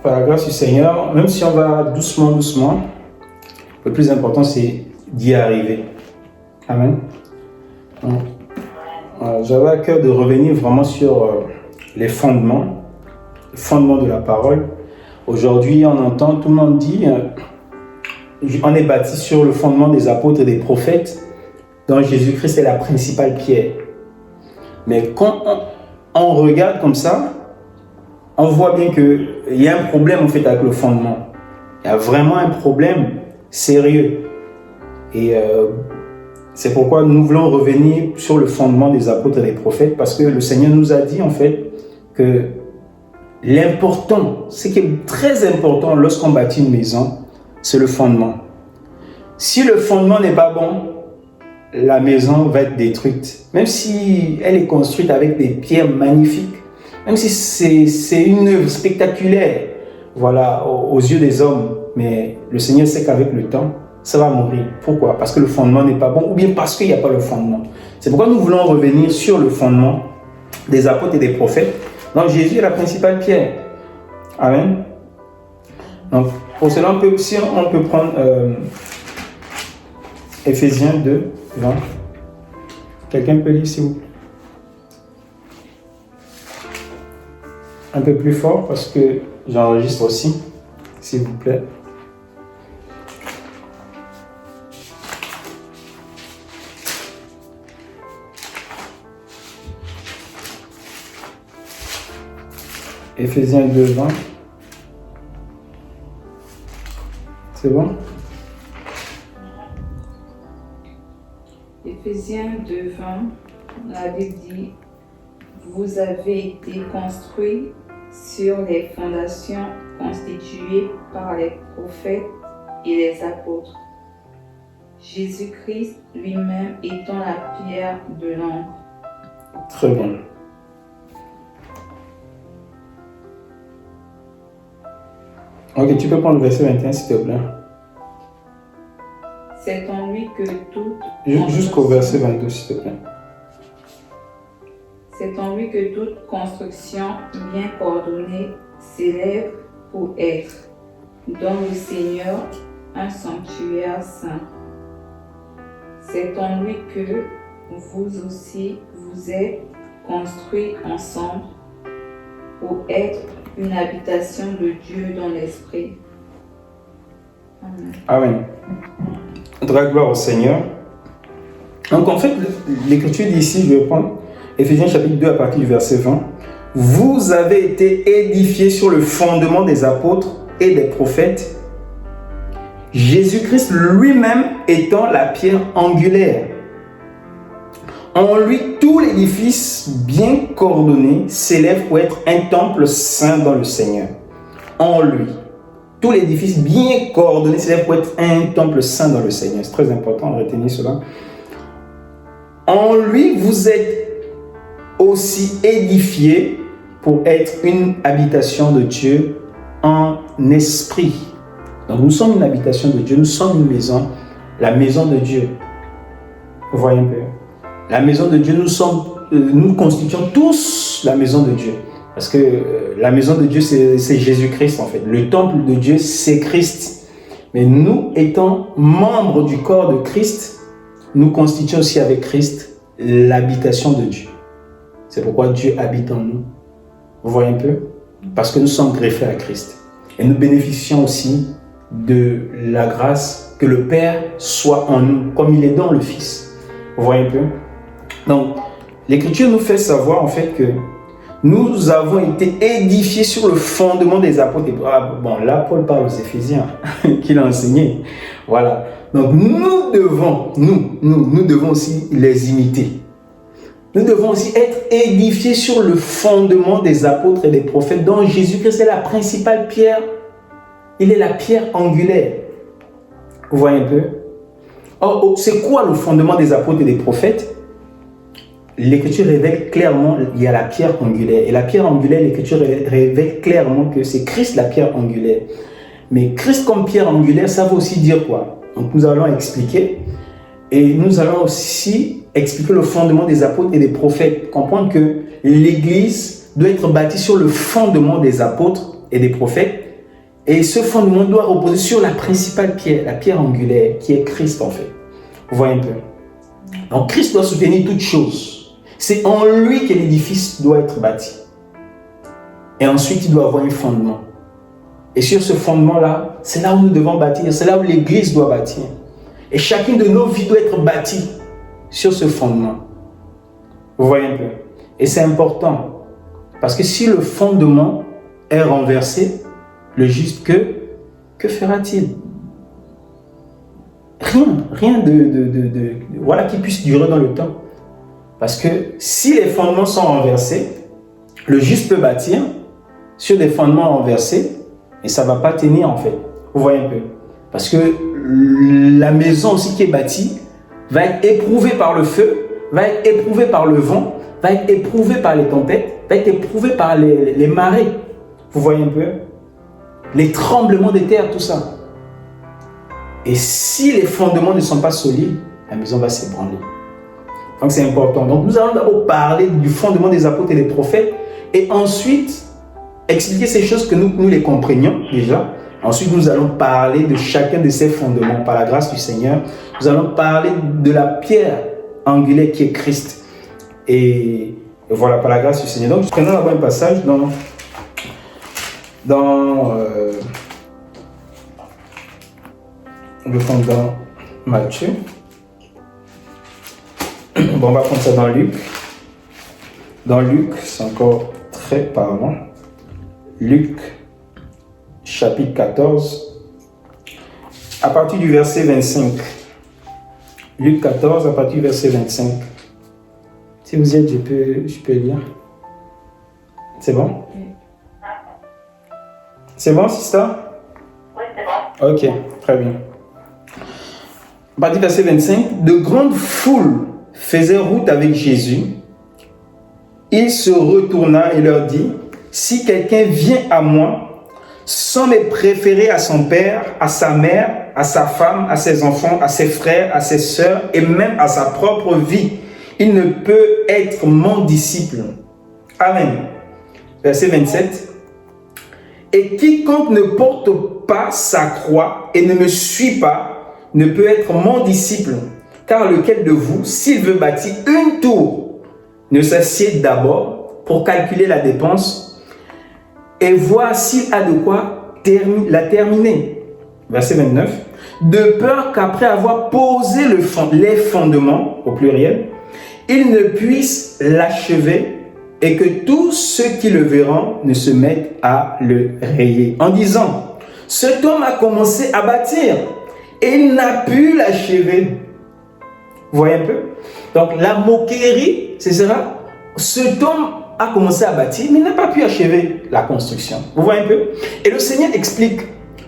par la grâce du Seigneur, même si on va doucement, doucement, le plus important, c'est d'y arriver. Amen. Donc, j'avais à cœur de revenir vraiment sur les fondements de la parole. Aujourd'hui, on entend, tout le monde dit, on est bâti sur le fondement des apôtres et des prophètes, dont Jésus-Christ est la principale pierre. Mais quand on regarde comme ça, on voit bien qu'il y a un problème en fait avec le fondement. Il y a vraiment un problème sérieux. Et c'est pourquoi nous voulons revenir sur le fondement des apôtres et des prophètes, parce que le Seigneur nous a dit en fait que l'important, ce qui est très important lorsqu'on bâtit une maison, c'est le fondement. Si le fondement n'est pas bon, la maison va être détruite. Même si elle est construite avec des pierres magnifiques, même si c'est une œuvre spectaculaire, voilà, aux yeux des hommes, mais le Seigneur sait qu'avec le temps, ça va mourir. Pourquoi? Parce que le fondement n'est pas bon, ou bien parce qu'il n'y a pas le fondement. C'est pourquoi nous voulons revenir sur le fondement des apôtres et des prophètes. Donc Jésus est la principale pierre. Amen. Donc pour cela, si on peut prendre Éphésiens 2, 20. Quelqu'un peut lire s'il vous plaît? Un peu plus fort parce que j'enregistre aussi, s'il vous plaît. Éphésiens 2, 20. C'est bon? Éphésiens 2, 20, la Bible dit: vous avez été construits sur les fondations constituées par les prophètes et les apôtres, Jésus-Christ lui-même étant la pierre de l'angle. Très bien. Ok, tu peux prendre le verset 21 s'il te plaît. C'est en lui que toute... Jusqu'au verset 22 s'il te plaît. C'est en lui que toute construction bien coordonnée s'élève pour être, dans le Seigneur, un sanctuaire saint. C'est en lui que vous aussi vous êtes construits ensemble pour être une habitation de Dieu dans l'Esprit. Amen. Amen. Gloire au Seigneur. Donc en fait, l'écriture dit ici, je vais prendre Éphésiens chapitre 2 à partir du verset 20. Vous avez été édifiés sur le fondement des apôtres et des prophètes, Jésus-Christ lui-même étant la pierre angulaire. En lui, tout l'édifice bien coordonné s'élève pour être un temple saint dans le Seigneur. En lui, tout l'édifice bien coordonné s'élève pour être un temple saint dans le Seigneur. C'est très important de retenir cela. En lui, vous êtes aussi édifiés pour être une habitation de Dieu en esprit. Donc nous sommes une habitation de Dieu, nous sommes une maison, la maison de Dieu. Vous voyez un peu? La maison de Dieu, nous constituons tous la maison de Dieu. Parce que la maison de Dieu, c'est Jésus-Christ en fait. Le temple de Dieu, c'est Christ. Mais nous, étant membres du corps de Christ, nous constituons aussi avec Christ l'habitation de Dieu. C'est pourquoi Dieu habite en nous. Vous voyez un peu? Parce que nous sommes greffés à Christ. Et nous bénéficions aussi de la grâce que le Père soit en nous, comme il est dans le Fils. Vous voyez un peu? Donc, l'Écriture nous fait savoir en fait que nous avons été édifiés sur le fondement des apôtres. Bon, là, Paul parle aux Éphésiens, qu'il a enseigné. Voilà. Donc, nous devons aussi les imiter. Nous devons aussi être édifiés sur le fondement des apôtres et des prophètes, dont Jésus-Christ est la principale pierre. Il est la pierre angulaire. Vous voyez un peu? Or, c'est quoi le fondement des apôtres et des prophètes? L'Écriture révèle clairement qu'il y a la pierre angulaire. Et la pierre angulaire, l'Écriture révèle clairement que c'est Christ la pierre angulaire. Mais Christ comme pierre angulaire, ça veut aussi dire quoi? Donc nous allons expliquer. Et nous allons aussi expliquer le fondement des apôtres et des prophètes. Comprendre que l'Église doit être bâtie sur le fondement des apôtres et des prophètes. Et ce fondement doit reposer sur la principale pierre, la pierre angulaire, qui est Christ en fait. Vous voyez un peu. Donc Christ doit soutenir toutes choses. C'est en lui que l'édifice doit être bâti. Et ensuite, il doit avoir un fondement. Et sur ce fondement-là, c'est là où nous devons bâtir, c'est là où l'Église doit bâtir. Et chacune de nos vies doit être bâtie sur ce fondement. Vous voyez un peu. Et c'est important. Parce que si le fondement est renversé, le juste que fera-t-il? Rien voilà, qui puisse durer dans le temps. Parce que si les fondements sont renversés, le juste peut bâtir sur des fondements renversés et ça ne va pas tenir en fait. Vous voyez un peu. Parce que la maison aussi qui est bâtie va être éprouvée par le feu, va être éprouvée par le vent, va être éprouvée par les tempêtes, va être éprouvée par les marées. Vous voyez un peu. Les tremblements des terres, tout ça. Et si les fondements ne sont pas solides, la maison va s'ébranler. Donc c'est important. Donc nous allons d'abord parler du fondement des apôtres et des prophètes et ensuite expliquer ces choses que nous les comprenions déjà. Ensuite nous allons parler de chacun de ces fondements par la grâce du Seigneur. Nous allons parler de la pierre angulaire qui est Christ. Et voilà, par la grâce du Seigneur. Donc prenons d'abord un passage dans Matthieu. Bon, on va prendre ça dans Luc. Dans Luc, c'est encore très parlant. Luc, chapitre 14, à partir du verset 25. Luc 14, à partir du verset 25. Si vous y êtes, je peux lire. C'est bon? C'est bon, sister? Oui, c'est bon. Ok, très bien. À partir du verset 25, de grandes foules faisaient route avec Jésus. Il se retourna et leur dit, « Si quelqu'un vient à moi, sans me préférer à son père, à sa mère, à sa femme, à ses enfants, à ses frères, à ses sœurs et même à sa propre vie, il ne peut être mon disciple. » Amen. Verset 27. Et quiconque ne porte pas sa croix et ne me suit pas, ne peut être mon disciple. Car lequel de vous, s'il veut bâtir une tour, ne s'assied d'abord pour calculer la dépense et voir s'il a de quoi la terminer. Verset 29. De peur qu'après avoir posé les fondements, au pluriel, il ne puisse l'achever et que tous ceux qui le verront ne se mettent à le rayer. En disant, cet homme a commencé à bâtir et il n'a pu l'achever. Vous voyez un peu? Donc la moquerie, c'est cela. Cet homme a commencé à bâtir, mais il n'a pas pu achever la construction. Vous voyez un peu? Et le Seigneur explique,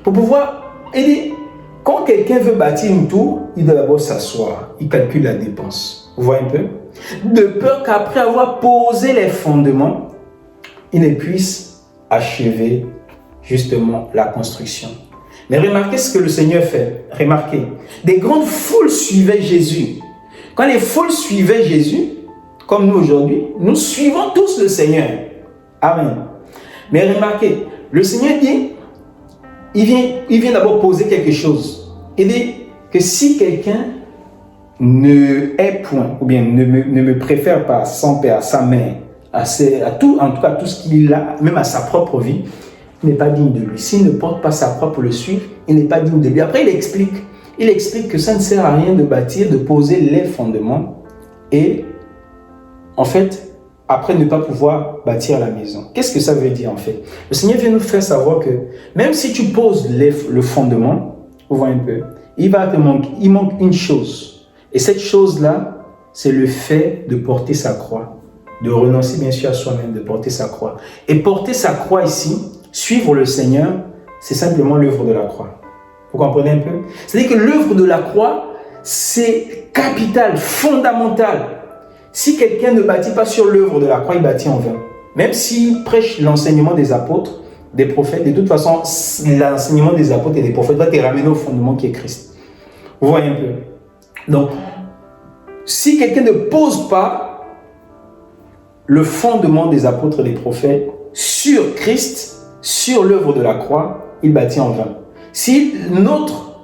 pour pouvoir aider, quand quelqu'un veut bâtir une tour, il doit d'abord s'asseoir, il calcule la dépense. Vous voyez un peu? De peur qu'après avoir posé les fondements, il ne puisse achever justement la construction. Mais remarquez ce que le Seigneur fait. Remarquez, des grandes foules suivaient Jésus. Quand les foules suivaient Jésus, comme nous aujourd'hui, nous suivons tous le Seigneur. Amen. Mais remarquez, le Seigneur dit, il vient d'abord poser quelque chose. Il dit que si quelqu'un ne est point, ou bien ne me préfère pas à son père, à sa mère, à tout, en tout cas tout ce qu'il a, même à sa propre vie, il n'est pas digne de lui. S'il ne porte pas sa croix pour le suivre, il n'est pas digne de lui. Après, il explique que ça ne sert à rien de bâtir, de poser les fondements et, en fait, après ne pas pouvoir bâtir la maison. Qu'est-ce que ça veut dire, en fait? Le Seigneur vient nous faire savoir que même si tu poses le fondement, vous voyez un peu, il manque une chose. Et cette chose-là, c'est le fait de porter sa croix, de renoncer bien sûr à soi-même, de porter sa croix. Et porter sa croix ici, suivre le Seigneur, c'est simplement l'œuvre de la croix. Vous comprenez un peu? C'est-à-dire que l'œuvre de la croix, c'est capital, fondamental. Si quelqu'un ne bâtit pas sur l'œuvre de la croix, il bâtit en vain. Même s'il prêche l'enseignement des apôtres, des prophètes, de toute façon, l'enseignement des apôtres et des prophètes va te ramener au fondement qui est Christ. Vous voyez un peu? Donc, si quelqu'un ne pose pas le fondement des apôtres et des prophètes sur Christ, sur l'œuvre de la croix, il bâtit en vain. Si notre,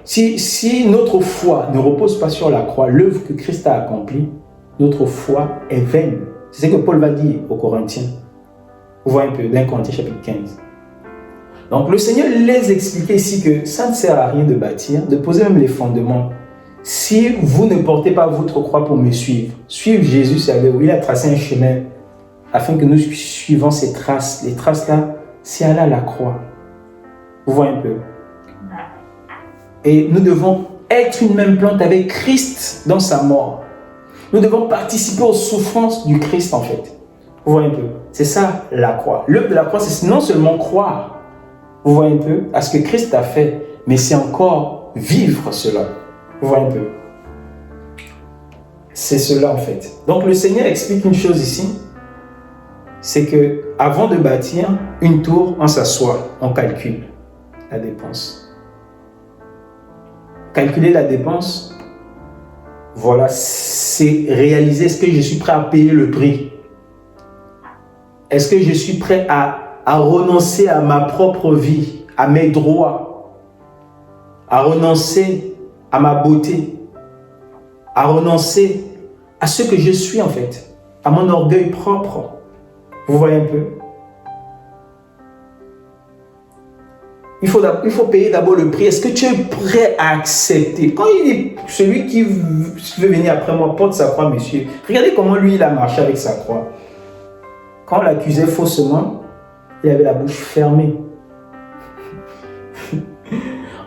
si notre foi ne repose pas sur la croix, l'œuvre que Christ a accomplie, notre foi est vaine. C'est ce que Paul va dire aux Corinthiens. Vous voyez un peu, d'un Corinthiens chapitre 15. Donc le Seigneur les expliquait ici que ça ne sert à rien de bâtir, de poser même les fondements. Si vous ne portez pas votre croix pour me suivre, suivre Jésus, c'est aller où il a tracé un chemin afin que nous suivons ces traces. Les traces-là, c'est aller à la croix. Vous voyez un peu. Et nous devons être une même plante avec Christ dans sa mort. Nous devons participer aux souffrances du Christ en fait. Vous voyez un peu. C'est ça la croix. L'œuvre de la croix, c'est non seulement croire, vous voyez un peu, à ce que Christ a fait, mais c'est encore vivre cela. Vous voyez un peu. C'est cela en fait. Donc le Seigneur explique une chose ici, c'est que avant de bâtir une tour, on s'assoit, on calcule la dépense. Calculer la dépense, voilà, c'est réaliser, est-ce que je suis prêt à payer le prix? Est-ce que je suis prêt à renoncer à ma propre vie, à mes droits, à renoncer à ma beauté, à renoncer à ce que je suis en fait, à mon orgueil propre. Vous voyez un peu? Il faut payer d'abord le prix. Est-ce que tu es prêt à accepter? Quand il dit celui qui veut venir après moi porte sa croix, monsieur. Regardez comment lui il a marché avec sa croix. Quand on l'accusait faussement, il avait la bouche fermée.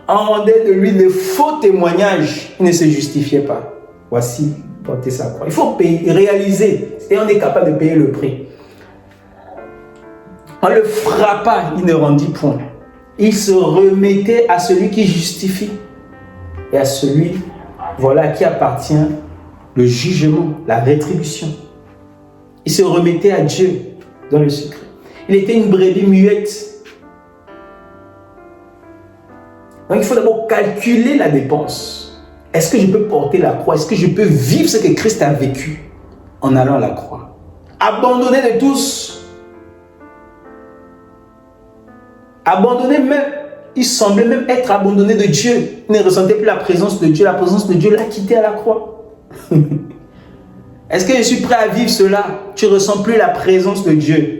On rendait de lui de faux témoignages. Il ne se justifiait pas. Voici, porter sa croix. Il faut payer, réaliser. Et on est capable de payer le prix. On le frappa, il ne rendit point. Il se remettait à celui qui justifie. Et à celui, voilà, qui appartient le jugement, la rétribution. Il se remettait à Dieu dans le secret. Il était une brebis muette. Donc il faut d'abord calculer la dépense. Est-ce que je peux porter la croix? Est-ce que je peux vivre ce que Christ a vécu en allant à la croix? Abandonné de tous. Abandonné même, il semblait même être abandonné de Dieu. Il ne ressentait plus la présence de Dieu. La présence de Dieu l'a quitté à la croix. Est-ce que je suis prêt à vivre cela? Tu ne ressens plus la présence de Dieu.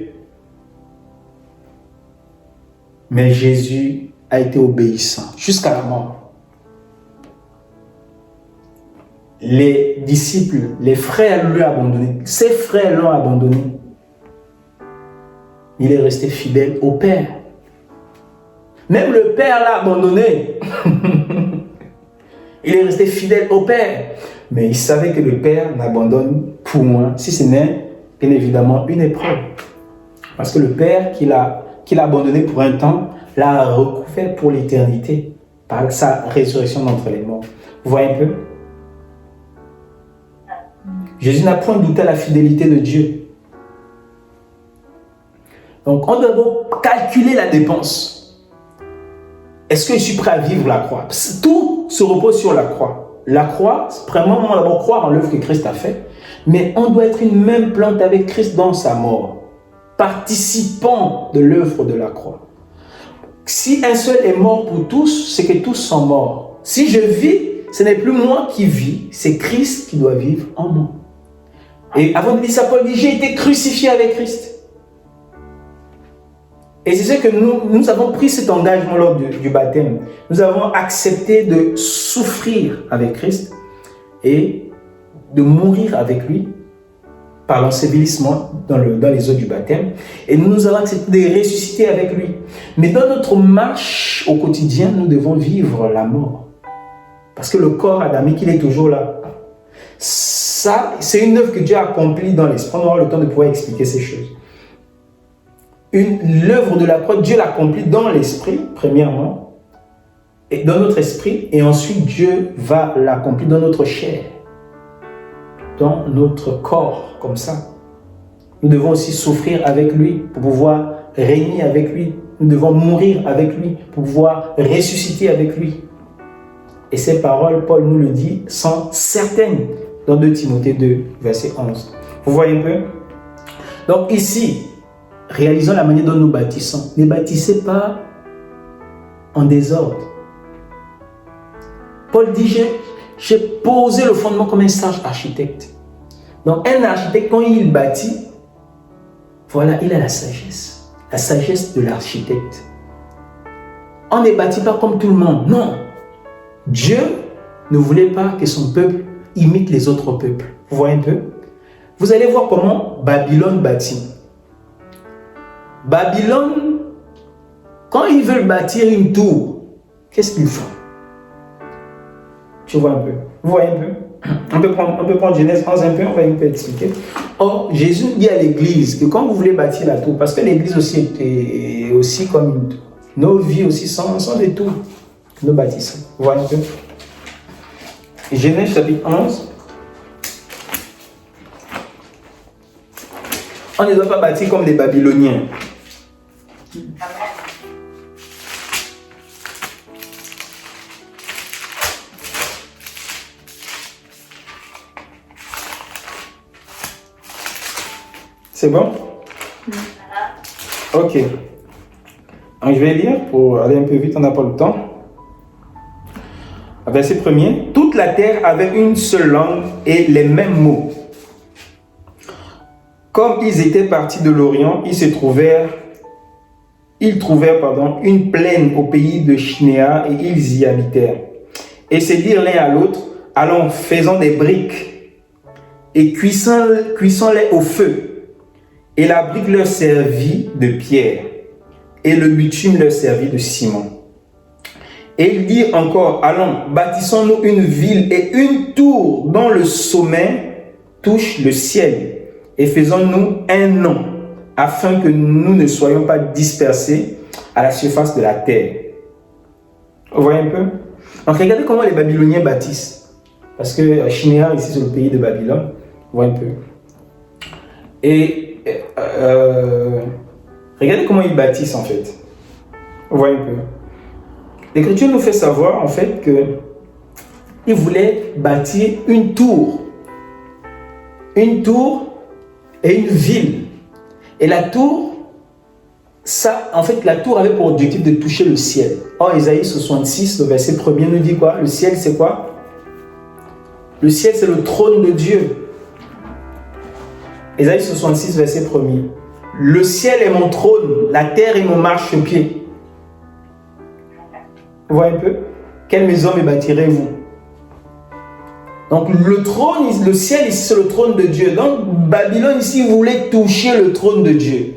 Mais Jésus a été obéissant jusqu'à la mort. Les disciples, les frères l'ont abandonné. Ses frères l'ont abandonné. Il est resté fidèle au Père. Même le Père l'a abandonné. Il est resté fidèle au Père. Mais il savait que le Père n'abandonne point, si ce n'est bien évidemment une épreuve. Parce que le Père qu'il a abandonné pour un temps, l'a recouvert pour l'éternité par sa résurrection d'entre les morts. Vous voyez un peu? Jésus n'a point douté à la fidélité de Dieu. Donc on doit d'abord calculer la dépense. Est-ce que je suis prêt à vivre la croix? Tout se repose sur la croix. La croix, premièrement, on doit d'abord croire en l'œuvre que Christ a faite, mais on doit être une même plante avec Christ dans sa mort, participant de l'œuvre de la croix. Si un seul est mort pour tous, c'est que tous sont morts. Si je vis, ce n'est plus moi qui vis, c'est Christ qui doit vivre en moi. Et avant de dire ça, Paul dit, j'ai été crucifié avec Christ. Et c'est ce que nous avons pris cet engagement lors du baptême. Nous avons accepté de souffrir avec Christ et de mourir avec lui par l'ensevelissement dans les eaux du baptême. Et nous avons accepté de ressusciter avec lui. Mais dans notre marche au quotidien, nous devons vivre la mort. Parce que le corps adamique, il est toujours là. Ça, c'est une œuvre que Dieu a accomplie dans l'esprit. On aura le temps de pouvoir expliquer ces choses. L'œuvre de la croix, Dieu l'accomplit dans l'esprit, premièrement, et dans notre esprit, et ensuite Dieu va l'accomplir dans notre chair, dans notre corps, comme ça. Nous devons aussi souffrir avec lui pour pouvoir régner avec lui. Nous devons mourir avec lui pour pouvoir ressusciter avec lui. Et ces paroles, Paul nous le dit, sont certaines dans 2 Timothée 2, verset 11. Vous voyez un peu? Donc ici, réalisons la manière dont nous bâtissons. Ne bâtissez pas en désordre. Paul dit, j'ai posé le fondement comme un sage architecte. Donc un architecte, quand il bâtit, voilà, il a la sagesse de l'architecte. On ne bâtit pas comme tout le monde, non. Dieu ne voulait pas que son peuple imite les autres peuples. Vous voyez un peu? Vous allez voir comment Babylone bâtit. Babylone, quand ils veulent bâtir une tour, qu'est-ce qu'ils font? Tu vois un peu? Vous voyez un peu? On peut prendre Genèse 11 un peu, on va un peu expliquer. Or, Jésus dit à l'église que quand vous voulez bâtir la tour, parce que l'église aussi est aussi comme une tour, nos vies aussi sont des tours que nous bâtissons. Vous voyez un peu? Genèse chapitre 11. On ne doit pas bâtir comme les Babyloniens. C'est bon? Ok. Alors, je vais lire pour aller un peu vite, on n'a pas le temps. Verset 1er. Toute la terre avait une seule langue et les mêmes mots. Comme ils étaient partis de l'Orient, ils trouvèrent une plaine au pays de Shinéa et ils y habitèrent. Et se dirent l'un à l'autre, allons, faisons des briques et cuissons-les au feu. Et la brique leur servit de pierre et le bitume leur servit de ciment. Et ils dirent encore, allons, bâtissons-nous une ville et une tour dont le sommet touche le ciel. Et faisons-nous un nom, afin que nous ne soyons pas dispersés à la surface de la terre. Vous voyez un peu? Donc regardez comment les Babyloniens bâtissent. Parce que Shinéa, ici c'est le pays de Babylone. Vous voyez un peu? Et regardez comment ils bâtissent en fait. Vous voyez un peu? L'Écriture nous fait savoir en fait que ils voulaient bâtir une tour. Une tour et une ville. Et la tour, ça, en fait, la tour avait pour objectif de toucher le ciel. Or, Ésaïe 66, le verset 1er nous dit quoi? Le ciel, c'est quoi? Le ciel, c'est le trône de Dieu. Ésaïe 66, verset 1er. Le ciel est mon trône, la terre est mon marchepied. Vous voyez un peu? Quelle maison me bâtirez-vous? Donc le trône, le ciel ici c'est le trône de Dieu. Donc Babylone ici voulait toucher le trône de Dieu.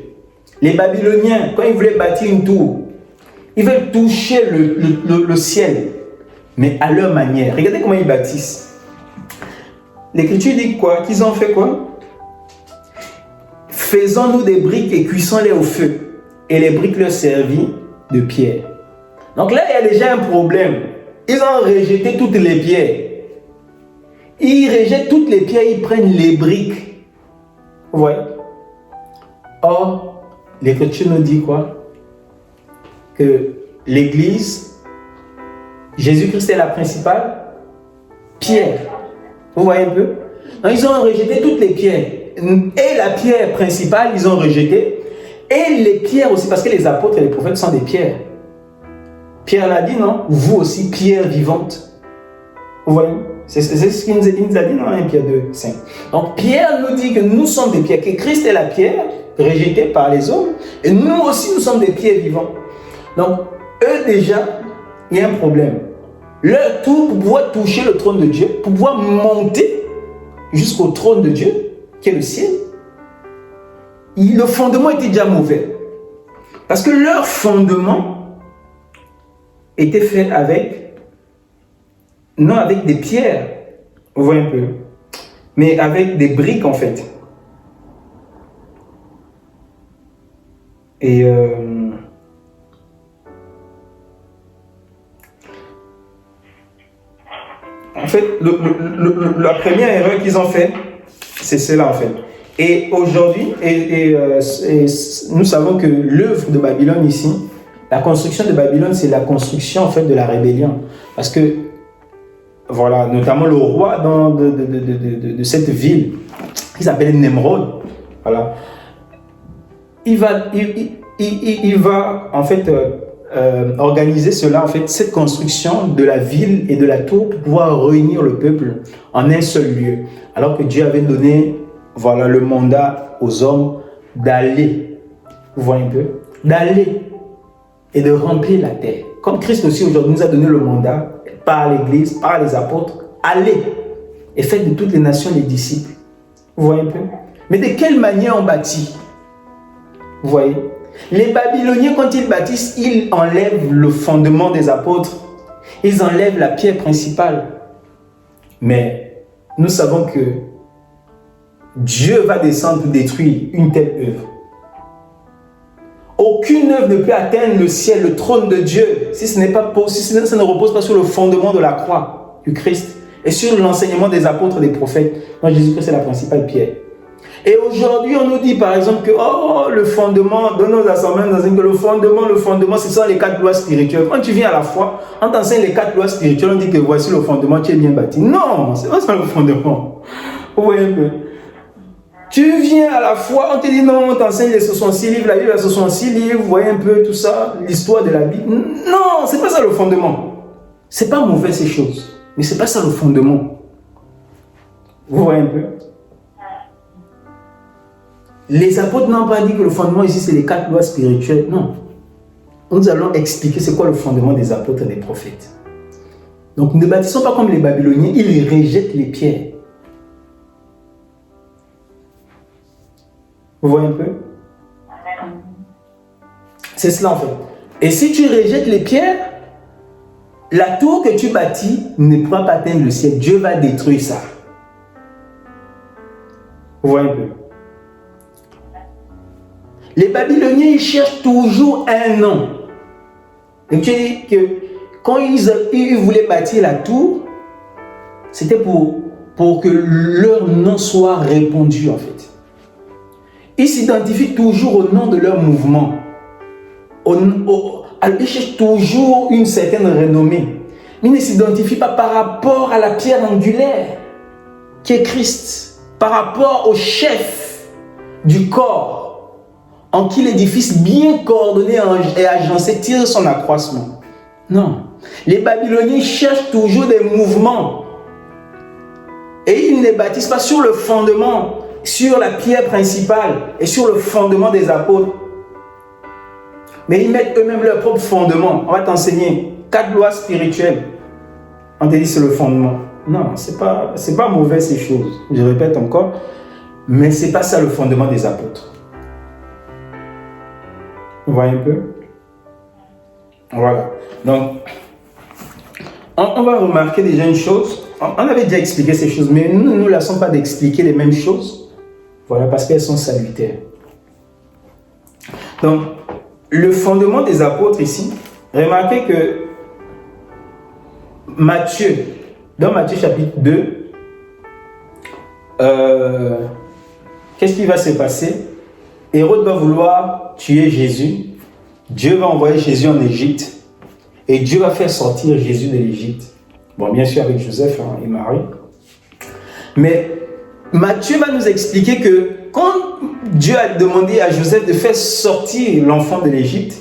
Les Babyloniens, quand ils voulaient bâtir une tour, ils veulent toucher le ciel, mais à leur manière. Regardez comment ils bâtissent. L'Écriture dit quoi? Qu'ils ont fait quoi? Faisons-nous des briques et cuissons-les au feu. Et les briques leur servirent de pierre. Donc là, il y a déjà un problème. Ils ont rejeté toutes les pierres. Ils rejettent toutes les pierres, ils prennent les briques. Vous voyez? Or, l'Écriture nous dit quoi? Que l'Église, Jésus-Christ est la principale pierre. Vous voyez un peu? Donc, ils ont rejeté toutes les pierres. Et la pierre principale, ils ont rejeté. Et les pierres aussi, parce que les apôtres et les prophètes sont des pierres. Pierre l'a dit, non? Vous aussi, pierre vivante. Vous voyez? C'est ce qu'il nous a dit dans 1 Pierre 2, 5. Donc Pierre nous dit que nous sommes des pierres, que Christ est la pierre rejetée par les hommes, et nous aussi nous sommes des pierres vivantes. Donc eux déjà, il y a un problème. Leur tour pour pouvoir toucher le trône de Dieu, pour pouvoir monter jusqu'au trône de Dieu, qui est le ciel, le fondement était déjà mauvais. Parce que leur fondement était fait avec non avec des pierres, vous voyez un peu, mais avec des briques en fait. Et en fait, la première erreur qu'ils ont fait, c'est cela en fait. Et aujourd'hui, nous savons que l'œuvre de Babylone ici, la construction de Babylone, c'est la construction en fait de la rébellion. Parce que voilà, notamment le roi de cette ville, il s'appelle Nemrod. Voilà. il va en fait organiser cela, en fait, cette construction de la ville et de la tour pour pouvoir réunir le peuple en un seul lieu. Alors que Dieu avait donné, voilà, le mandat aux hommes d'aller, vous voyez un peu, d'aller et de remplir la terre. Comme Christ aussi aujourd'hui nous a donné le mandat par l'Église, par les apôtres, allez et faites de toutes les nations les disciples. Vous voyez un peu? Mais de quelle manière on bâtit? Vous voyez? Les Babyloniens, quand ils bâtissent, ils enlèvent le fondement des apôtres. Ils enlèvent la pierre principale. Mais nous savons que Dieu va descendre pour détruire une telle œuvre. Aucune œuvre ne peut atteindre le ciel, le trône de Dieu, si ça ne repose pas sur le fondement de la croix du Christ et sur l'enseignement des apôtres et des prophètes. Donc Jésus-Christ, c'est la principale pierre. Et aujourd'hui, on nous dit par exemple que le fondement de nos assemblées, le fondement, ce sont les 4 lois spirituelles. Quand tu viens à la foi, on t'enseigne les 4 lois spirituelles, on dit que voici le fondement, tu es bien bâti. Non, c'est pas ça le fondement. Vous voyez un peu? Tu viens à la foi, on te dit non, on t'enseigne les 66 livres, la Bible a 66 livres, vous voyez un peu tout ça, l'histoire de la Bible. Non, c'est pas ça le fondement. C'est pas mauvais ces choses, mais c'est pas ça le fondement. Vous voyez un peu? Les apôtres n'ont pas dit que le fondement ici c'est les 4 lois spirituelles, non. Nous allons expliquer c'est quoi le fondement des apôtres et des prophètes. Donc ne bâtissons pas comme les Babyloniens, ils rejettent les pierres. Vous voyez un peu? C'est cela en fait. Et si tu rejettes les pierres, la tour que tu bâtis ne pourra pas atteindre le ciel. Dieu va détruire ça. Vous voyez un peu? Les Babyloniens, ils cherchent toujours un nom. Et tu dis que quand ils voulaient bâtir la tour, c'était pour que leur nom soit répandu en fait. Ils s'identifient toujours au nom de leur mouvement. Ils cherchent toujours une certaine renommée. Mais ils ne s'identifient pas par rapport à la pierre angulaire qui est Christ, par rapport au chef du corps en qui l'édifice bien coordonné et agencé tire son accroissement. Non. Les Babyloniens cherchent toujours des mouvements et ils ne bâtissent pas sur le fondement, sur la pierre principale et sur le fondement des apôtres. Mais ils mettent eux-mêmes leur propre fondement. On va t'enseigner 4 lois spirituelles. On te dit c'est le fondement. Non, c'est pas mauvais ces choses. Je répète encore. Mais c'est pas ça le fondement des apôtres. Vous voyez un peu? Voilà. Donc, on va remarquer déjà une chose. On avait déjà expliqué ces choses, mais nous ne nous lassons pas d'expliquer les mêmes choses. Voilà, parce qu'elles sont salutaires. Donc, le fondement des apôtres ici, remarquez que Matthieu, dans Matthieu chapitre 2, qu'est-ce qui va se passer? Hérode va vouloir tuer Jésus. Dieu va envoyer Jésus en Égypte. Et Dieu va faire sortir Jésus de l'Égypte. Bon, bien sûr avec Joseph et Marie. Mais Matthieu va nous expliquer que quand Dieu a demandé à Joseph de faire sortir l'enfant de l'Égypte,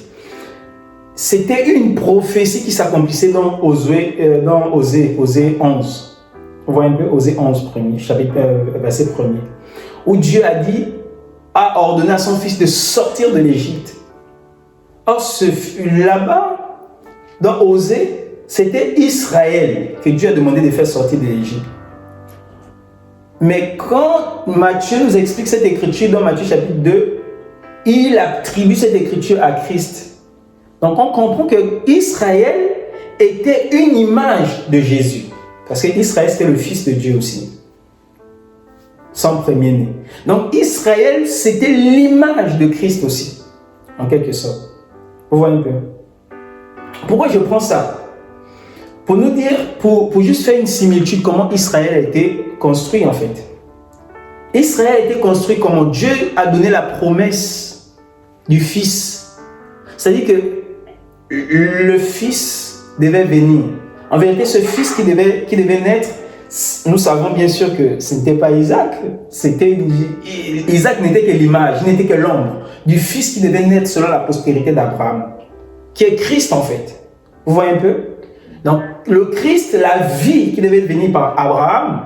c'était une prophétie qui s'accomplissait dans Osée 11. On voit un peu Osée 11, verset 1er. Où Dieu a ordonné à son fils de sortir de l'Égypte. Or, là-bas, dans Osée, c'était Israël que Dieu a demandé de faire sortir de l'Égypte. Mais quand Matthieu nous explique cette écriture dans Matthieu chapitre 2, il attribue cette écriture à Christ. Donc on comprend que Israël était une image de Jésus. Parce que Israël c'était le fils de Dieu aussi. Son premier-né. Donc Israël c'était l'image de Christ aussi. En quelque sorte. Vous voyez un peu. Pourquoi je prends ça? Pour nous dire, pour juste faire une similitude, comment Israël a été construit en fait. Israël a été construit comment Dieu a donné la promesse du Fils. C'est-à-dire que le Fils devait venir. En vérité, ce Fils qui devait naître, Nous savons bien sûr que ce n'était pas Isaac. Isaac n'était que l'image, il n'était que l'ombre du fils qui devait naître selon la postérité d'Abraham, qui est Christ en fait. Vous voyez un peu? Donc, le Christ, la vie qui devait venir par Abraham,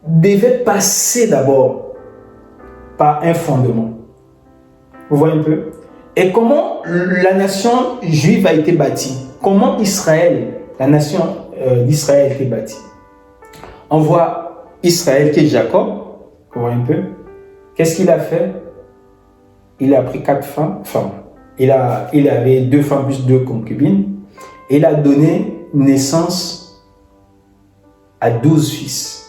devait passer d'abord par un fondement. Vous voyez un peu? Et comment la nation juive a été bâtie? Comment Israël, la nation d'Israël a été bâtie? On voit Israël qui est Jacob. Vous voyez un peu? Qu'est-ce qu'il a fait? Il a pris 4 femmes. Il avait 2 femmes plus 2 concubines. Et il a donné naissance à 12 fils.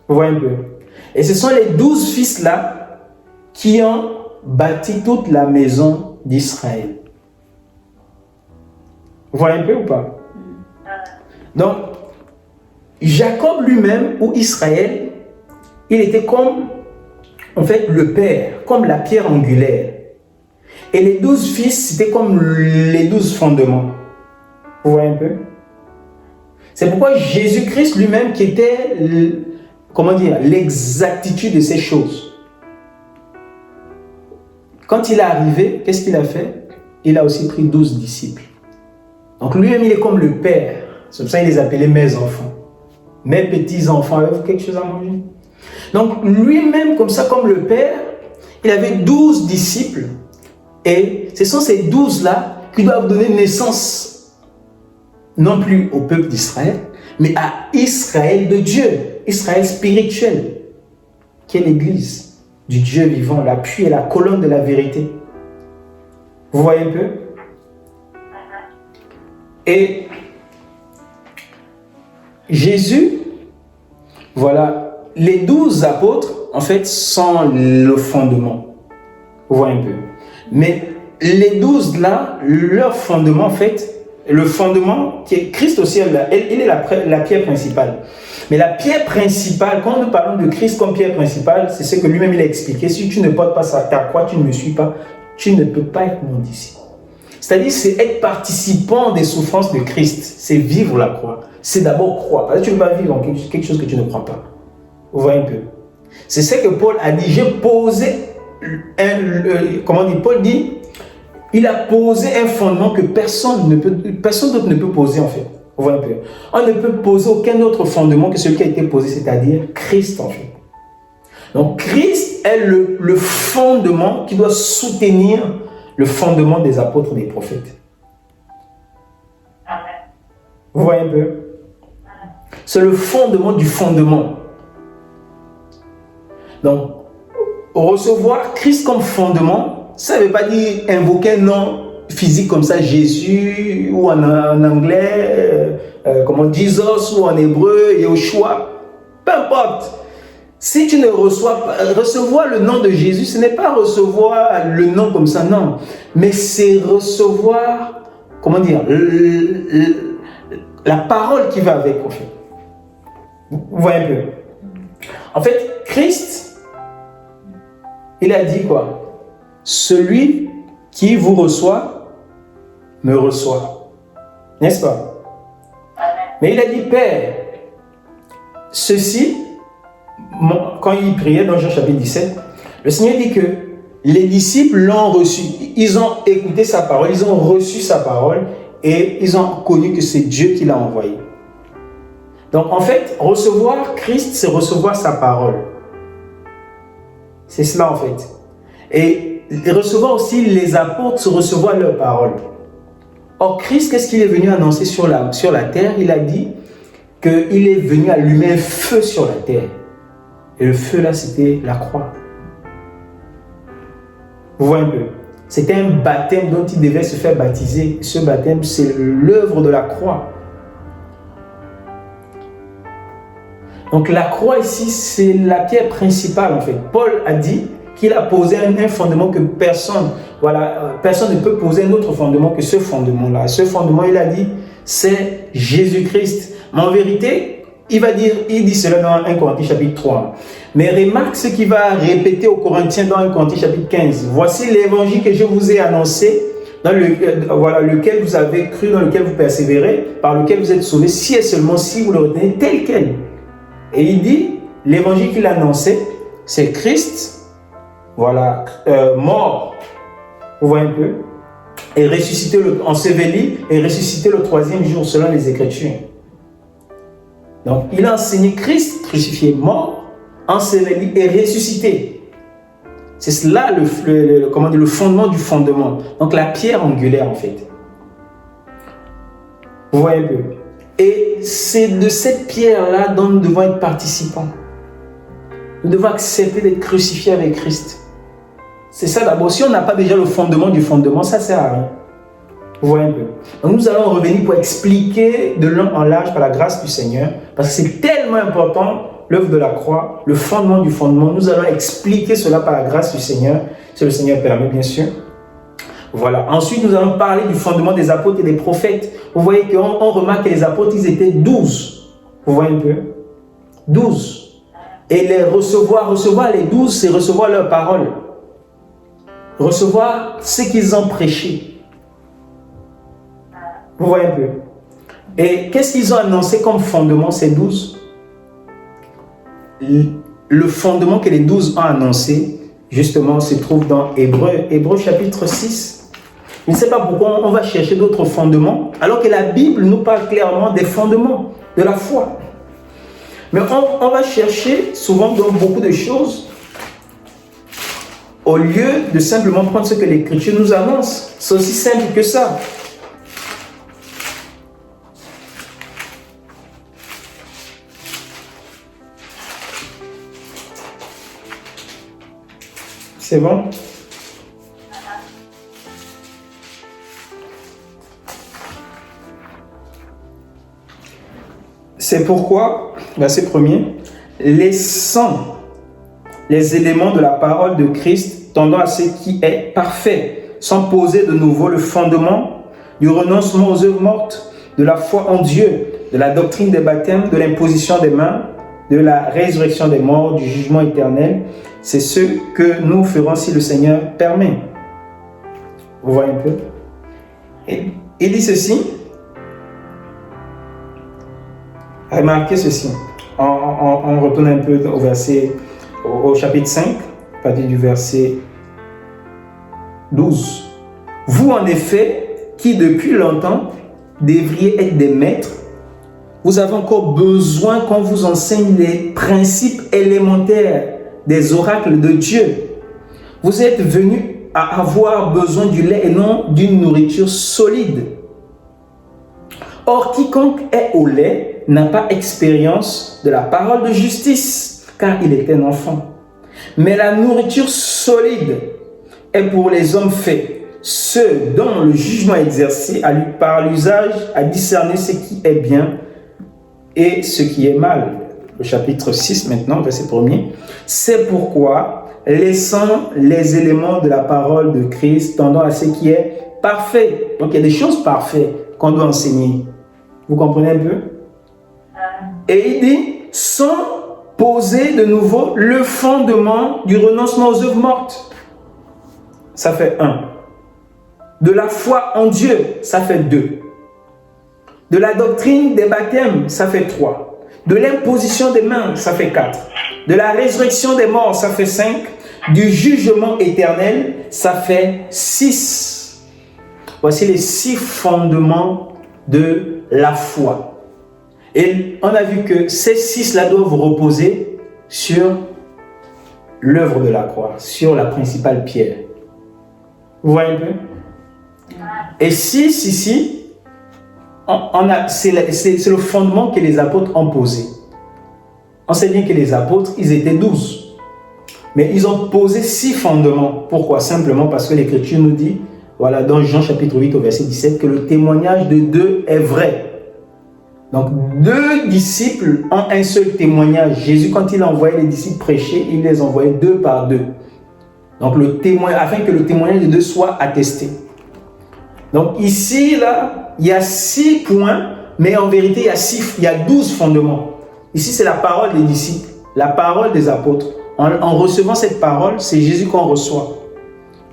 Vous voyez un peu? Et ce sont les 12 fils-là qui ont bâti toute la maison d'Israël. Vous voyez un peu ou pas? Donc, Jacob lui-même, ou Israël, il était comme, en fait, le père, comme la pierre angulaire. Et les 12 fils, c'était comme les 12 fondements. Vous voyez un peu? C'est pourquoi Jésus-Christ lui-même, qui était, l'exactitude de ces choses. Quand il est arrivé, qu'est-ce qu'il a fait? Il a aussi pris 12 disciples. Donc lui-même, il est comme le père. C'est pour ça qu'il les appelait mes enfants. Mes petits-enfants, avez-vous quelque chose à manger? Donc lui-même, comme ça, comme le père, il avait 12 disciples. Et ce sont ces 12-là qui doivent donner naissance, non plus au peuple d'Israël, mais à Israël de Dieu, Israël spirituel, qui est l'Église du Dieu vivant, l'appui et la colonne de la vérité. Vous voyez un peu? Et Jésus, voilà, les 12 apôtres, en fait, sont le fondement. Vous voyez un peu? Mais les 12 là, leur fondement, en fait, le fondement qui est Christ aussi, il est la pierre principale. Mais la pierre principale, quand nous parlons de Christ comme pierre principale, c'est ce que lui-même il a expliqué. Si tu ne portes pas ta croix, tu ne me suis pas, tu ne peux pas être mon disciple. C'est-à-dire, c'est être participant des souffrances de Christ. C'est vivre la croix. C'est d'abord croire. Parce que tu ne peux pas vivre en quelque chose que tu ne crois pas. Vous voyez un peu? C'est ce que Paul a dit. J'ai posé Paul dit, il a posé un fondement que personne d'autre ne peut poser en fait. Vous voyez un peu? On ne peut poser aucun autre fondement que celui qui a été posé, c'est-à-dire Christ en fait. Donc Christ est le fondement qui doit soutenir le fondement des apôtres et des prophètes. Vous voyez un peu? C'est le fondement du fondement. Donc, recevoir Christ comme fondement, ça ne veut pas dire invoquer un nom physique comme ça, Jésus, ou en anglais, Jesus, ou en hébreu, Yeshua, peu importe. Si tu ne recevoir le nom de Jésus, ce n'est pas recevoir le nom comme ça, non. Mais c'est recevoir, la parole qui va avec, en fait. Vous voyez un peu? En fait, Christ, il a dit quoi? Celui qui vous reçoit, me reçoit. N'est-ce pas? Mais il a dit, Père, ceci, quand il priait dans Jean chapitre 17, le Seigneur dit que les disciples l'ont reçu. Ils ont écouté sa parole, ils ont reçu sa parole et ils ont connu que c'est Dieu qui l'a envoyé. Donc en fait, recevoir Christ, c'est recevoir sa parole. C'est cela en fait. Et recevoir aussi les apôtres, c'est recevoir leur parole. Or Christ, qu'est-ce qu'il est venu annoncer sur la terre? Il a dit qu'il est venu allumer un feu sur la terre. Et le feu là, c'était la croix. Vous voyez un peu? C'était un baptême dont il devait se faire baptiser. Ce baptême, c'est l'œuvre de la croix. Donc la croix ici, c'est la pierre principale en fait. Paul a dit qu'il a posé un fondement que personne ne peut poser un autre fondement que ce fondement-là. Ce fondement, il a dit, c'est Jésus-Christ. Mais en vérité, il dit cela dans 1 Corinthiens chapitre 3. Mais remarque ce qu'il va répéter aux Corinthiens dans 1 Corinthiens chapitre 15. Voici l'évangile que je vous ai annoncé, voilà, lequel vous avez cru, dans lequel vous persévérez, par lequel vous êtes sauvés, si et seulement si vous le retenez tel quel. Et il dit, l'évangile qu'il annonçait, c'est Christ, voilà, mort, vous voyez un peu, et ressuscité, enseveli et ressuscité le 3e jour selon les Écritures. Donc, il a enseigné Christ crucifié, mort, enseveli et ressuscité. C'est cela le fondement du fondement. Donc, la pierre angulaire, en fait. Vous voyez un peu. Et c'est de cette pierre-là dont nous devons être participants. Nous devons accepter d'être crucifiés avec Christ. C'est ça d'abord. Si on n'a pas déjà le fondement du fondement, ça ne sert à rien. Vous voyez un peu. Donc nous allons revenir pour expliquer de long en large par la grâce du Seigneur, parce que c'est tellement important, l'œuvre de la croix, le fondement du fondement. Nous allons expliquer cela par la grâce du Seigneur, si le Seigneur permet, bien sûr. Voilà. Ensuite, nous allons parler du fondement des apôtres et des prophètes. Vous voyez qu'on remarque que les apôtres, ils étaient 12. Vous voyez un peu. 12. Et les recevoir les 12, c'est recevoir leur parole. Recevoir ce qu'ils ont prêché. Vous voyez un peu. Et qu'est-ce qu'ils ont annoncé comme fondement, ces 12? Le fondement que les 12 ont annoncé, justement, se trouve dans Hébreux chapitre 6. Je ne sais pas pourquoi on va chercher d'autres fondements, alors que la Bible nous parle clairement des fondements de la foi. Mais on va chercher souvent dans beaucoup de choses, au lieu de simplement prendre ce que l'Écriture nous annonce. C'est aussi simple que ça. C'est bon? C'est pourquoi, verset 1er, laissant les éléments de la parole de Christ tendant à ce qui est parfait, sans poser de nouveau le fondement du renoncement aux œuvres mortes, de la foi en Dieu, de la doctrine des baptêmes, de l'imposition des mains, de la résurrection des morts, du jugement éternel. C'est ce que nous ferons si le Seigneur permet. Vous voyez un peu? Et il dit ceci. Remarquez ceci. On retourne un peu au verset, au chapitre 5, à partir du verset 12. Vous, en effet, qui depuis longtemps devriez être des maîtres, vous avez encore besoin qu'on vous enseigne les principes élémentaires des oracles de Dieu. Vous êtes venus à avoir besoin du lait et non d'une nourriture solide. Or, quiconque est au lait n'a pas expérience de la parole de justice, car il est un enfant. Mais la nourriture solide est pour les hommes faits, ceux dont le jugement est exercé par l'usage à discerner ce qui est bien et ce qui est mal. Le chapitre 6 maintenant, verset 1er. C'est pourquoi, laissant les éléments de la parole de Christ tendant à ce qui est parfait. Donc il y a des choses parfaites qu'on doit enseigner. Vous comprenez un peu? Et il dit, sans poser de nouveau le fondement du renoncement aux œuvres mortes. Ça fait 1. De la foi en Dieu, ça fait 2. De la doctrine des baptêmes, ça fait 3. De l'imposition des mains, ça fait 4. De la résurrection des morts, ça fait 5. Du jugement éternel, ça fait 6. Voici les 6 fondements de la foi. Et on a vu que ces 6-là doivent reposer sur l'œuvre de la croix, sur la principale pierre. Vous voyez un peu? Et 6 ici, c'est le fondement que les apôtres ont posé. On sait bien que les apôtres, ils étaient 12. Mais ils ont posé 6 fondements. Pourquoi? Simplement parce que l'Écriture nous dit, voilà, dans Jean chapitre 8 au verset 17, que le témoignage de 2 est vrai. Donc, 2 disciples ont un seul témoignage. Jésus, quand il envoyait les disciples prêcher, il les envoyait 2 par 2. Donc, afin que le témoignage de 2 soit attesté. Donc, ici, là, il y a 6 points, mais en vérité, il y a 12 fondements. Ici, c'est la parole des disciples, la parole des apôtres. En recevant cette parole, c'est Jésus qu'on reçoit.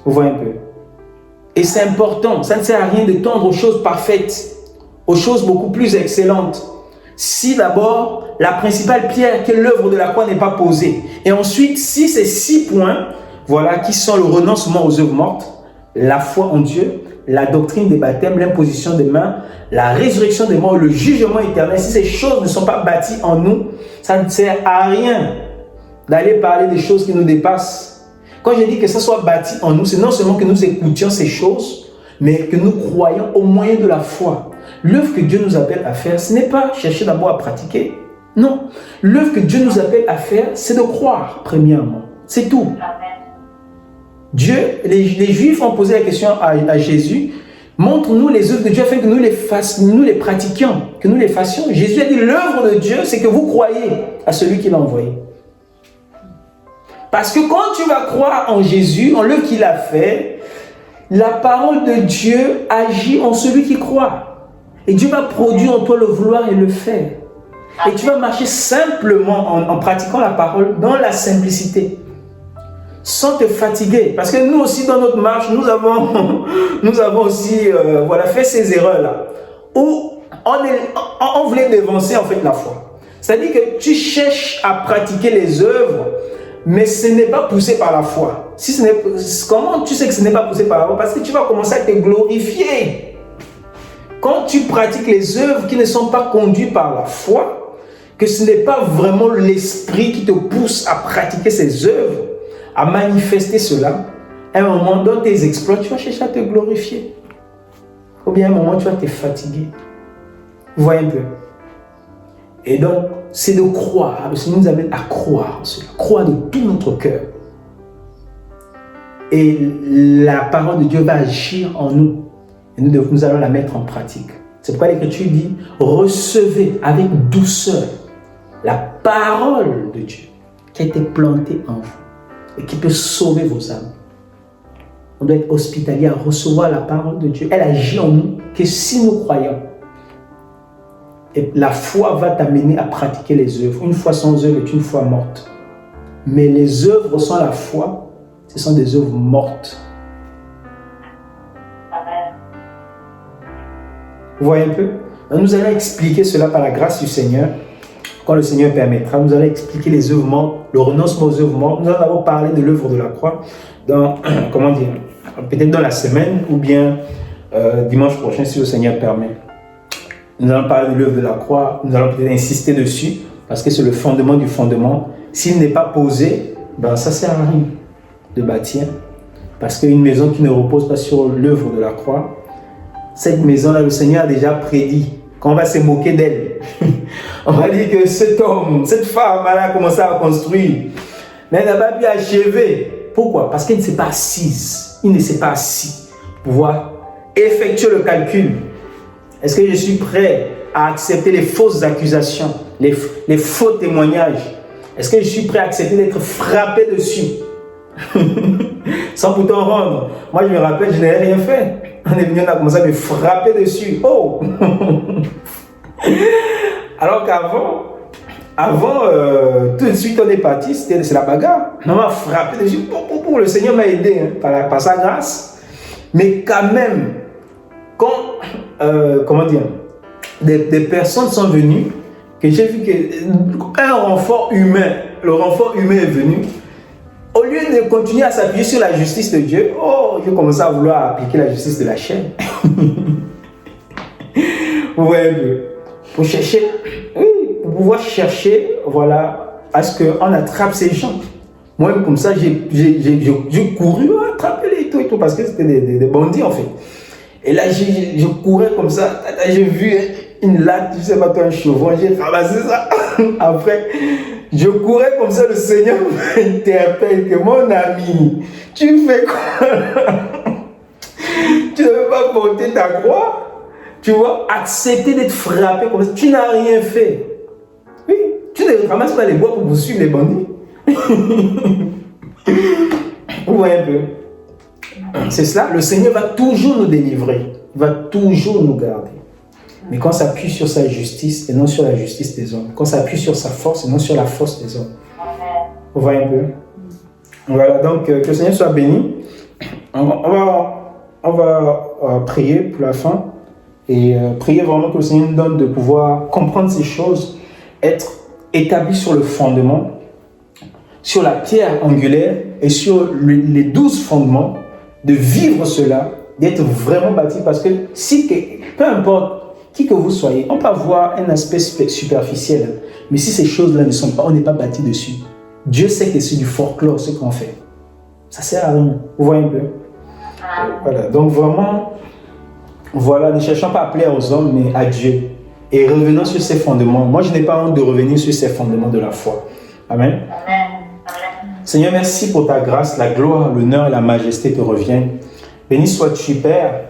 Vous voyez un peu. Et c'est important. Ça ne sert à rien de tendre aux choses parfaites, aux choses beaucoup plus excellentes. Si d'abord, la principale pierre qui est l'œuvre de la croix n'est pas posée. Et ensuite, si ces 6 points, voilà, qui sont le renoncement aux œuvres mortes, la foi en Dieu, la doctrine des baptêmes, l'imposition des mains, la résurrection des morts, le jugement éternel, si ces choses ne sont pas bâties en nous, ça ne sert à rien d'aller parler des choses qui nous dépassent. Quand je dis que ça soit bâti en nous, c'est non seulement que nous écoutions ces choses, mais que nous croyons au moyen de la foi. L'œuvre que Dieu nous appelle à faire, ce n'est pas chercher d'abord à pratiquer. Non. L'œuvre que Dieu nous appelle à faire, c'est de croire, premièrement. C'est tout. Dieu, les Juifs ont posé la question à Jésus, montre-nous les œuvres de Dieu afin que nous les pratiquions, que nous les fassions. Jésus a dit, l'œuvre de Dieu, c'est que vous croyez à celui qui l'a envoyé. Parce que quand tu vas croire en Jésus, en l'œuvre qu'il a fait, la parole de Dieu agit en celui qui croit. Et Dieu va produire en toi le vouloir et le faire. Et tu vas marcher simplement en pratiquant la parole dans la simplicité, sans te fatiguer. Parce que nous aussi, dans notre marche, nous avons aussi voilà, fait ces erreurs-là, où on voulait dévancer en fait la foi. C'est-à-dire que tu cherches à pratiquer les œuvres, mais ce n'est pas poussé par la foi. Comment tu sais que ce n'est pas poussé par la foi? Parce que tu vas commencer à te glorifier. Quand tu pratiques les œuvres qui ne sont pas conduites par la foi, que ce n'est pas vraiment l'esprit qui te pousse à pratiquer ces œuvres, à manifester cela, à un moment, dans tes exploits, tu vas chercher à te glorifier. Ou bien à un moment, tu vas te fatiguer. Vous voyez un peu? Et donc, c'est de croire. Le Seigneur nous amène à croire en cela. Croire de tout notre cœur. Et la parole de Dieu va agir en nous. Et nous allons la mettre en pratique. C'est pourquoi l'Écriture dit, recevez avec douceur la parole de Dieu qui a été plantée en vous et qui peut sauver vos âmes. On doit être hospitalier à recevoir la parole de Dieu. Elle agit en nous que si nous croyons. Et la foi va t'amener à pratiquer les œuvres. Une foi sans œuvre est une foi morte. Mais les œuvres sans la foi, ce sont des œuvres mortes. Vous voyez un peu? Donc nous allons expliquer cela par la grâce du Seigneur. Quand le Seigneur permettra, nous allons expliquer les œuvres mortes, le renoncement aux œuvres mortes. Nous allons d'abord parler de l'œuvre de la croix dans, comment dire, peut-être dans la semaine ou bien dimanche prochain si le Seigneur permet. Nous allons parler de l'œuvre de la croix, nous allons peut-être insister dessus parce que c'est le fondement du fondement. S'il n'est pas posé, ben ça ne sert à rien de bâtir. Parce qu'une maison qui ne repose pas sur l'œuvre de la croix, cette maison-là, le Seigneur a déjà prédit qu'on va se moquer d'elle. On va dire que cet homme, cette femme, elle a commencé à construire, mais elle n'a pas pu achever. Pourquoi? Parce qu'elle ne s'est pas assise. Il ne s'est pas assis pour pouvoir effectuer le calcul. Est-ce que je suis prêt à accepter les fausses accusations, les faux témoignages? Est-ce que je suis prêt à accepter d'être frappé dessus sans pourtant rendre? Moi, je me rappelle, je n'ai rien fait. On est venu, on a commencé à me frapper dessus. Oh alors qu'avant, tout de suite, on est parti, c'est la bagarre. On m'a frappé dessus. Le Seigneur m'a aidé par sa grâce. Mais quand même, quand comment dire, des personnes sont venues, que j'ai vu qu'un renfort humain, le renfort humain est venu, au lieu de continuer à s'appuyer sur la justice de Dieu, je commençais à vouloir appliquer la justice de la chair. Vous voyez, pour chercher, pour pouvoir chercher, voilà, à ce qu'on attrape ces gens. Moi, comme ça, j'ai couru à attraper les tout, parce que c'était des bandits en fait. Et là, je courais comme ça, j'ai vu une latte, je sais pas toi, un chevron, j'ai ramassé ça. Après, je courais comme ça, le Seigneur m'interpelle que mon ami, tu fais quoi? Tu ne veux pas porter ta croix? Tu vois, accepter d'être frappé comme ça, tu n'as rien fait. Oui, tu ne ramasses pas les bois pour poursuivre les bandits. Vous voyez un peu? C'est cela, le Seigneur va toujours nous délivrer, va toujours nous garder. Mais quand on s'appuie sur sa justice et non sur la justice des hommes, quand on s'appuie sur sa force et non sur la force des hommes. Vous voyez un peu? Voilà, donc que le Seigneur soit béni. On va on va prier pour la fin et prier vraiment que le Seigneur nous donne de pouvoir comprendre ces choses, être établi sur le fondement, sur la pierre angulaire et sur les 12 fondements, de vivre cela, d'être vraiment bâti, parce que peu importe qui que vous soyez, on peut avoir un aspect superficiel, mais si ces choses-là ne sont pas, on n'est pas bâti dessus. Dieu sait que c'est du folklore ce qu'on fait. Ça sert à rien. Vous voyez un peu? Voilà. Donc vraiment, voilà, ne cherchons pas à plaire aux hommes, mais à Dieu. Et revenons sur ces fondements. Moi, je n'ai pas honte de revenir sur ces fondements de la foi. Amen. Seigneur, merci pour ta grâce, la gloire, l'honneur et la majesté te reviennent. Béni sois-tu, Père.